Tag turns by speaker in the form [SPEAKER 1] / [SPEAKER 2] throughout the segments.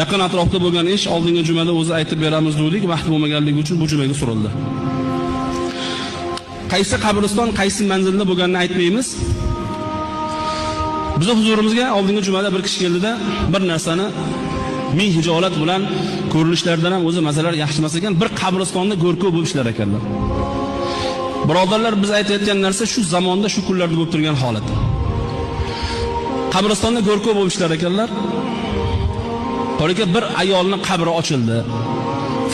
[SPEAKER 1] Yaqin atrofda bo'lgan ish oldingi jumada o'zi aytib beramiz dedik, vaqt bo'lmaganligi uchun bu jumaga surildi. Qaysi qabriston, qaysi manzilda bo'lganini aytmaymiz. Biz huzurimizga oldingi jumada bir kishi keldida bir narsani ming hijolat bilan ko'rinishlardan ham o'zi masalalar yaxshi emas ekan, bir qabristonda go'rkov bo'lib ishlar ekanlar. Birodarlar, biz aytayotgan narsa shu zamonda, shu kunlarda bo'lib turgan holat. Qabristonda go'rkov bo'lib ishlar ekanlar. Qolika bir ayolning qabri ochildi.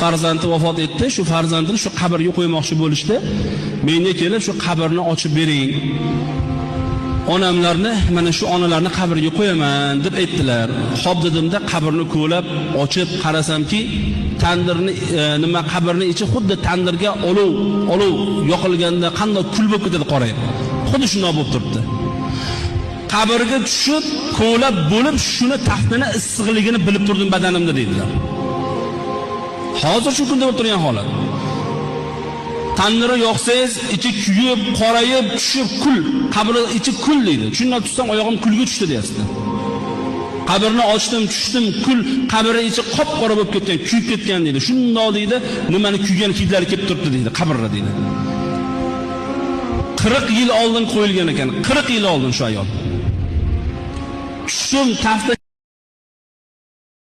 [SPEAKER 1] Farzandi vafot etdi, shu farzandini shu qabrga qo'ymoqchi bo'lishdi. Menga kelib shu qabrni ochib bering. Onamlarni, mana shu onalarni qabriga qo'yaman deb aytdilar. Xo'p dedimda, qabrni ko'lab ochib qarasamki, tandirni qabrning ichi xuddi tandirga olov yoqilganda qanday kul bo'lib ketadi qorayib. Xuddi shunday bo'lib turibdi. Qabrga tushib, ko'lab bo'lib, shuni taxtini issiqligini bilib turdim badanimda dedilar. Hozir shu kunda bo'lib turgan holat. Tandirni yoqsangiz, ichi kuyib, qorayib, tushib kul, qabri ichi kul deydi. Shundan tutsam oyog'im kulga tushdi deyapti. Qabrni ochdim, tushdim, kul, qabri ichi qop-qora bo'lib ketgan, kuyib ketgan deydi. Shundoq deydi, nimani kuygan kiylar kelib turibdi deydi, qabrga deydi. 40 yil oldin qo'yilgan ekan, 40 yil oldin shu ayol. Tushim, tafta